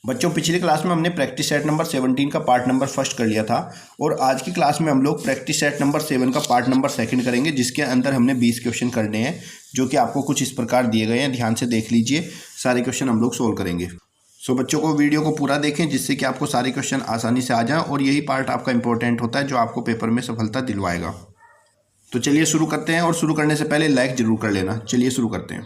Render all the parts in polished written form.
बच्चों पिछली क्लास में हमने प्रैक्टिस सेट नंबर 17 का पार्ट नंबर फर्स्ट कर लिया था और आज की क्लास में हम लोग प्रैक्टिस सेट नंबर 7 का पार्ट नंबर सेकंड करेंगे, जिसके अंदर हमने 20 क्वेश्चन करने हैं जो कि आपको कुछ इस प्रकार दिए गए हैं। ध्यान से देख लीजिए, सारे क्वेश्चन हम लोग सोल्व करेंगे। सो बच्चों को वीडियो को पूरा देखें जिससे कि आपको सारे क्वेश्चन आसानी से आ जाएं और यही पार्ट आपका इंपॉर्टेंट होता है जो आपको पेपर में सफलता दिलवाएगा। तो चलिए शुरू करते हैं और शुरू करने से पहले लाइक जरूर कर लेना। चलिए शुरू करते हैं।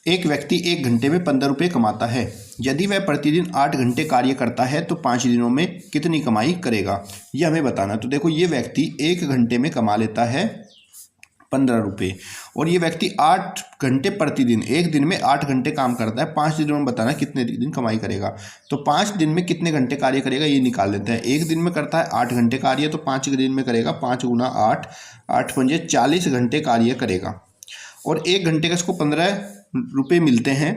एक व्यक्ति 1 घंटे में 15 रुपये कमाता है। यदि वह प्रतिदिन 8 घंटे कार्य करता है तो 5 दिनों में कितनी कमाई करेगा, यह हमें बताना। तो देखो, ये व्यक्ति 1 घंटे में कमा लेता है 15 रुपये और ये व्यक्ति 8 घंटे प्रतिदिन, एक दिन में 8 घंटे काम करता है। 5 दिनों में बताना कितने दिन कमाई करेगा। तो 5 दिन में कितने घंटे कार्य करेगा ये निकाल लेते हैं। एक दिन में करता है 8 घंटे कार्य, तो 5 दिन में करेगा 5 गुना 8, 8 पंजे 40 घंटे कार्य करेगा और 1 घंटे का इसको 15 रुपये मिलते हैं।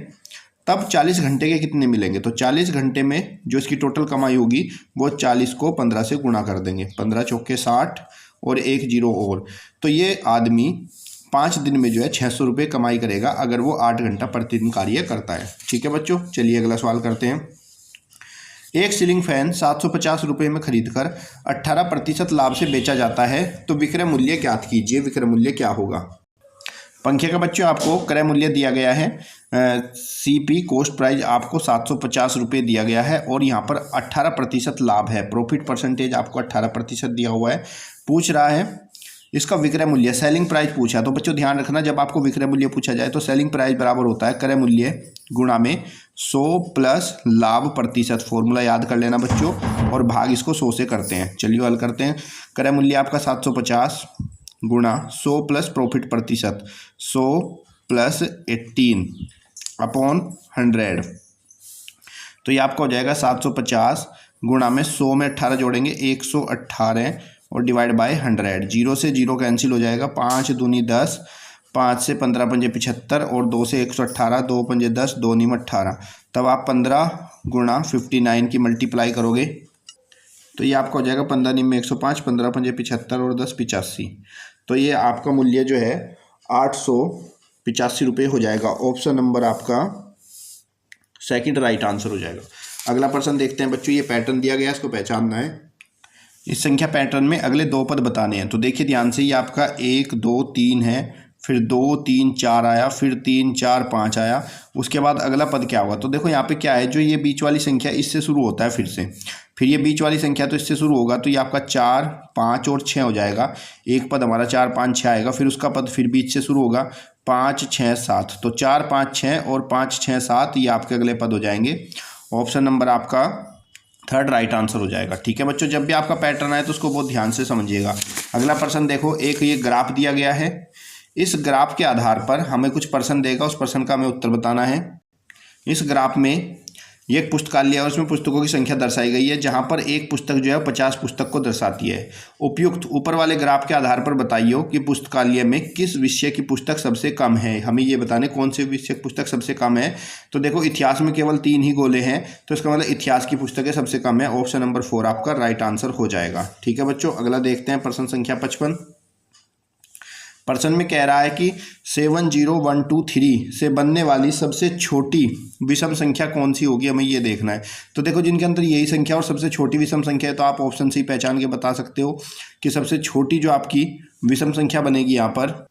तब 40 घंटे के कितने मिलेंगे, तो 40 घंटे में जो इसकी टोटल कमाई होगी वो 40 को 15 से गुणा कर देंगे। 15 चौके 60 और 1 जीरो और, तो ये आदमी 5 दिन में जो है 600 रुपये कमाई करेगा अगर वो 8 घंटा प्रतिदिन कार्य करता है। ठीक है बच्चों, चलिए अगला सवाल करते हैं। एक सीलिंग फैन 750 रुपये में खरीदकर 18% लाभ से बेचा जाता है, तो विक्रय मूल्य ज्ञात कीजिए। विक्रय मूल्य क्या होगा। पंखे का बच्चों आपको क्रय मूल्य दिया गया है, सीपी कॉस्ट प्राइस आपको 750 रुपये दिया गया है और यहाँ पर 18% लाभ है। प्रॉफिट परसेंटेज आपको 18% दिया हुआ है। पूछ रहा है इसका विक्रय मूल्य, सेलिंग प्राइस पूछा। तो बच्चों ध्यान रखना, जब आपको विक्रय मूल्य पूछा जाए तो सेलिंग प्राइस बराबर होता है क्रय मूल्य गुणा में 100 प्लस लाभ प्रतिशत। फॉर्मूला याद कर लेना बच्चों और भाग इसको 100 से करते हैं। चलिए हल करते हैं। क्रय मूल्य आपका 750 गुणा 100 प्लस प्रॉफिट प्रतिशत 100 प्लस 18 अपॉन 100, तो ये आपका हो जाएगा 750 गुणा में 100 में 18 जोड़ेंगे 118 और डिवाइड बाय 100। 0 से 0 कैंसिल हो जाएगा। 5 दूनी 10, 5 से 15 पंजे 75 और 2 से 118, 2 पंजे 10, 2 नीम 18। तब आप 15 गुणा 59 की मल्टीप्लाई करोगे तो ये आपका हो जाएगा 15 नीम में 105, 15 पंजे 75 और 10 85। तो ये आपका मूल्य जो है 885 रुपये हो जाएगा। ऑप्शन नंबर आपका सेकंड राइट आंसर हो जाएगा। अगला प्रश्न देखते हैं बच्चों। ये पैटर्न दिया गया है, इसको पहचानना है। इस संख्या पैटर्न में अगले 2 पद बताने हैं। तो देखिए ध्यान से, ये आपका 1 2 3 है, फिर 2 3 4 आया, फिर 3 4 5 आया। उसके बाद अगला पद क्या होगा। तो देखो यहाँ पे क्या है, जो ये बीच वाली संख्या इससे शुरू होता है, फिर ये बीच वाली संख्या तो इससे शुरू होगा, तो ये आपका 4 5 और 6 हो जाएगा। एक पद हमारा 4 5 6 आएगा, फिर उसका पद फिर बीच से शुरू होगा 5 6 7। तो 4 5 6 और 5 6 7 ये आपके अगले पद हो जाएंगे। ऑप्शन नंबर आपका थर्ड राइट आंसर हो जाएगा। ठीक है बच्चों, जब भी आपका पैटर्न आए तो उसको बहुत ध्यान से समझिएगा। अगला प्रश्न देखो, एक ये ग्राफ दिया गया है। इस ग्राफ के आधार पर हमें कुछ प्रश्न देगा, उस प्रश्न का हमें उत्तर बताना है। इस ग्राफ में ये एक पुस्तकालय है और उसमें पुस्तकों की संख्या दर्शाई गई है, जहां पर एक पुस्तक जो है 50 पुस्तक को दर्शाती है। उपयुक्त ऊपर वाले ग्राफ के आधार पर बताइए कि पुस्तकालय में किस विषय की पुस्तक सबसे कम है। हमें ये बताने कौन से विषय की पुस्तक सबसे कम है। तो देखो इतिहास में केवल 3 ही गोले हैं, तो इसका मतलब इतिहास की पुस्तकें सबसे कम है। ऑप्शन नंबर 4 आपका राइट आंसर हो जाएगा। ठीक है बच्चों, अगला देखते हैं प्रश्न संख्या 55। प्रश्न में कह रहा है कि 70123 से बनने वाली सबसे छोटी विषम संख्या कौन सी होगी, हमें ये देखना है। तो देखो जिनके अंदर यही संख्या और सबसे छोटी विषम संख्या है, तो आप ऑप्शन से पहचान के बता सकते हो कि सबसे छोटी जो आपकी विषम संख्या बनेगी यहाँ पर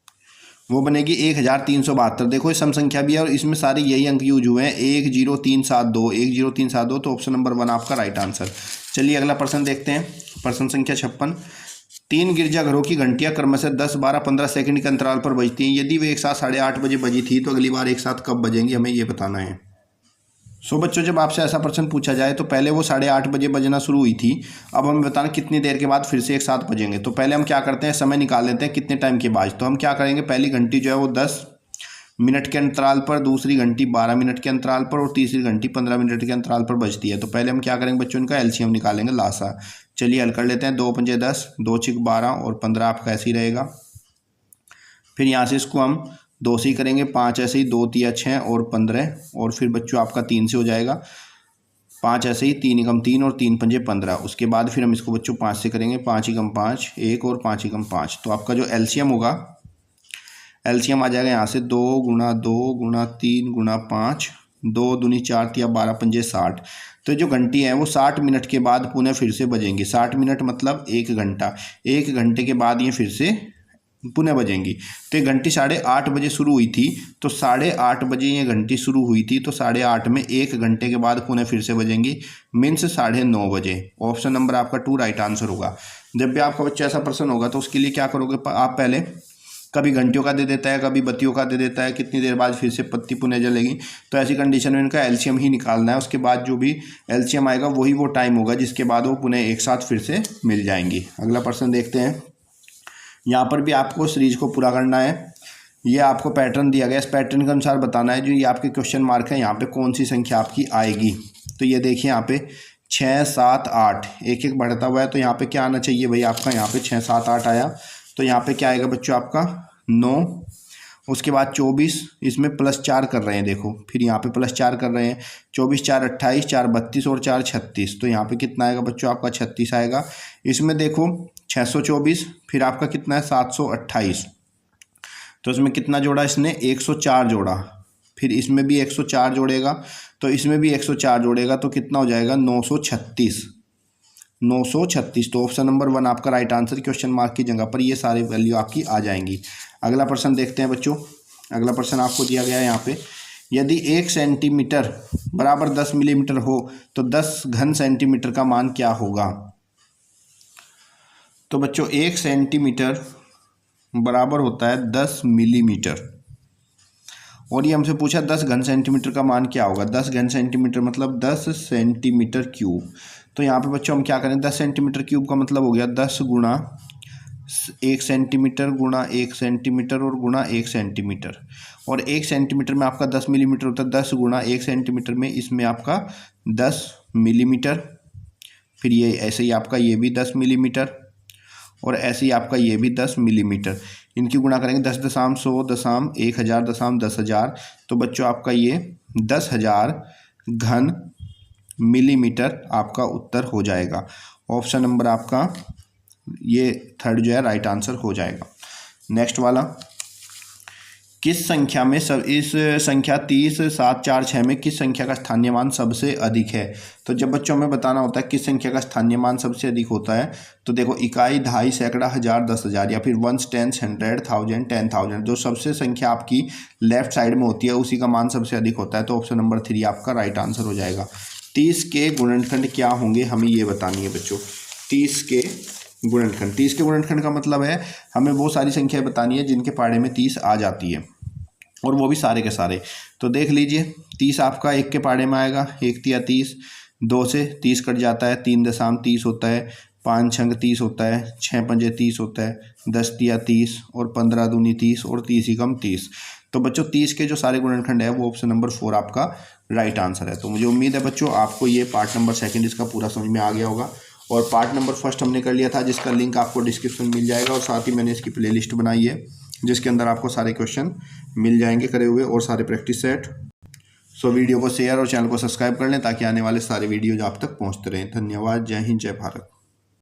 वो बनेगी 1372। देखो ये सम संख्या भी है और इसमें सारे यही अंक यूज हुए हैं, 10372 10372। तो ऑप्शन नंबर 1 आपका राइट आंसर। चलिए अगला प्रश्न देखते हैं। प्रश्न संख्या 56। 3 गिरजाघरों की घंटियां क्रमशः 10 12 15 सेकंड के अंतराल पर बजती हैं। यदि वे एक साथ 8:30 बजे बजी थी तो अगली बार एक साथ कब बजेंगी, हमें ये बताना है। सो बच्चों, जब आपसे ऐसा प्रश्न पूछा जाए तो पहले वो 8:30 बजे बजना शुरू हुई थी, अब हमें बताना कितनी देर के बाद फिर से एक साथ बजेंगे। तो पहले हम क्या करते हैं, समय निकाल लेते हैं कितने टाइम के बाद। तो हम क्या करेंगे, पहली घंटी जो है वो 10 मिनट के अंतराल पर, दूसरी घंटी 12 मिनट के अंतराल पर और तीसरी घंटी 15 मिनट के अंतराल पर बजती है। तो पहले हम क्या करेंगे बच्चों, इनका एलसीएम निकालेंगे, लासा। चलिए हल कर लेते हैं। 2 पंजे 10, 2 छिक 12 और 15 आपका ऐसे ही रहेगा। फिर यहाँ से इसको हम 2 से ही करेंगे, 5 ऐसे ही, 2 तिया 6 और 15 और फिर बच्चों आपका 3 से हो जाएगा। 5 ऐसे ही, 3 एकम 3 और 3 पंजे 15। उसके बाद फिर हम इसको बच्चों 5 से करेंगे, 5 एकम 5 1 और 5 एकम 5। तो आपका जो एलसीएम होगा, एलसीएम आ जाएगा यहाँ से 2 गुणा 2 गुणा 3 गुणा 5 2 दूनी 4 या 12 पंजे 60। तो जो घंटी है वो 60 मिनट के बाद पुनः फिर से बजेंगी। 60 मिनट मतलब 1 घंटा, 1 घंटे के बाद ये फिर से पुनः बजेंगी। तो ये घंटी 8:30 बजे शुरू हुई थी, तो 8:30 बजे ये घंटी शुरू हुई थी, तो 8:30 में 1 घंटे के बाद पुनः फिर से बजेंगी, मीन्स 9:30 बजे। ऑप्शन नंबर आपका 2 राइट आंसर होगा। जब भी आपका बच्चा ऐसा प्रश्न होगा तो उसके लिए क्या करोगे आप, पहले कभी घंटियों का दे देता है, कभी बत्तियों का दे देता है, कितनी देर बाद फिर से पत्ती पुनः जलेगी। तो ऐसी कंडीशन में इनका एलसीएम ही निकालना है। उसके बाद जो भी एलसीएम आएगा वही वो टाइम होगा जिसके बाद वो पुनः एक साथ फिर से मिल जाएंगी। अगला प्रश्न देखते हैं। यहाँ पर भी आपको सीरीज को पूरा करना है। ये आपको पैटर्न दिया गया, इस पैटर्न के अनुसार बताना है जो ये आपके क्वेश्चन मार्क है यहाँ पे कौन सी संख्या आपकी आएगी। तो ये देखिए यहाँ पे 6, 7, 8 एक एक बढ़ता हुआ है। तो यहाँ पे क्या आना चाहिए भाई आपका, यहाँ पे 6, 7, 8 आया। तो यहाँ पे क्या आएगा बच्चों आपका 9, उसके बाद 24, इसमें +4 कर रहे हैं देखो, फिर यहाँ पे +4 कर रहे हैं। 24, 4, 28, 4, 32 और 4, 36। तो यहाँ पे कितना आएगा बच्चों आपका 36 आएगा। इसमें देखो 624, फिर आपका कितना है 728। तो इसमें कितना जोड़ा इसने 104 जोड़ा, फिर इसमें भी 104 जोड़ेगा, तो इसमें भी 104 जोड़ेगा, तो कितना हो जाएगा 936। 936। तो ऑप्शन नंबर 1 आपका राइट आंसर। क्वेश्चन मार्क की जगह पर ये सारे वैल्यू आपकी आ जाएंगी। अगला प्रश्न देखते हैं बच्चों। अगला प्रश्न आपको दिया गया है यहाँ पे, यदि 1 सेंटीमीटर बराबर 10 मिलीमीटर हो तो 10 घन सेंटीमीटर का मान क्या होगा। तो बच्चों 1 सेंटीमीटर बराबर होता है 10 मिलीमीटर, और ये हमसे पूछा 10 घन सेंटीमीटर का मान क्या होगा। 10 घन सेंटीमीटर मतलब 10 सेंटीमीटर क्यूब। तो यहाँ पे बच्चों हम क्या करें, 10 सेंटीमीटर क्यूब का मतलब हो गया 10 गुणा 1 सेंटीमीटर गुणा 1 सेंटीमीटर और गुणा 1 सेंटीमीटर। और 1 सेंटीमीटर में आपका 10 मिलीमीटर होता है, 10 गुणा 1 सेंटीमीटर में इसमें आपका 10 मिलीमीटर। फिर ये ऐसे ही आपका ये भी 10 मिलीमीटर, और ऐसे ही आपका ये भी 10 मिलीमीटर। इनकी गुणा करेंगे 10 दशम 100 दशम 1000 दशम 10,000। तो बच्चों आपका ये 10,000 घन मिलीमीटर आपका उत्तर हो जाएगा। ऑप्शन नंबर आपका ये थर्ड जो है राइट आंसर हो जाएगा। नेक्स्ट वाला, किस संख्या में सब इस संख्या 30, 7, 4, 6 में किस संख्या का स्थानीय मान सबसे अधिक है। तो जब बच्चों हमें बताना होता है किस संख्या का स्थानीय मान सबसे अधिक होता है, तो देखो इकाई, दहाई, सैकड़ा, हजार, 10,000 या फिर वंस, टेंस, 100, 1000, 10,000। जो सबसे संख्या आपकी लेफ्ट साइड में होती है उसी का मान सबसे अधिक होता है। तो ऑप्शन नंबर 3 आपका राइट आंसर हो जाएगा। 30 के गुणनखंड क्या होंगे हमें ये बतानी है बच्चों। 30 के गुणनखंड, 30 के गुणनखंड का मतलब है हमें वो सारी संख्याएं बतानी है जिनके पाड़े में 30 आ जाती है, और वो भी सारे के सारे। तो देख लीजिए 30 आपका 1 के पाड़े में आएगा, 1 तिया 30, 2 से 30 कट जाता है, 3 दशम 30 होता है, 5 छंग 30 होता है, 6 पंजे 30 होता है, 10 तिया 30 और 15 दूनी 30 और 30 ही कम 30। तो बच्चों 30 के जो सारे गुणनखंड है वो ऑप्शन नंबर 4 आपका राइट आंसर है। तो मुझे उम्मीद है बच्चों आपको ये पार्ट नंबर 2 इसका पूरा समझ में आ गया होगा। और पार्ट नंबर 1 हमने कर लिया था जिसका लिंक आपको डिस्क्रिप्शन में मिल जाएगा, और साथ ही मैंने इसकी प्लेलिस्ट बनाई है जिसके अंदर आपको सारे क्वेश्चन मिल जाएंगे करे हुए और सारे प्रैक्टिस सेट। सो वीडियो को शेयर और चैनल को सब्सक्राइब कर लें ताकि आने वाले सारे वीडियोज आप तक पहुंचते रहें। धन्यवाद। जय हिंद, जय भारत।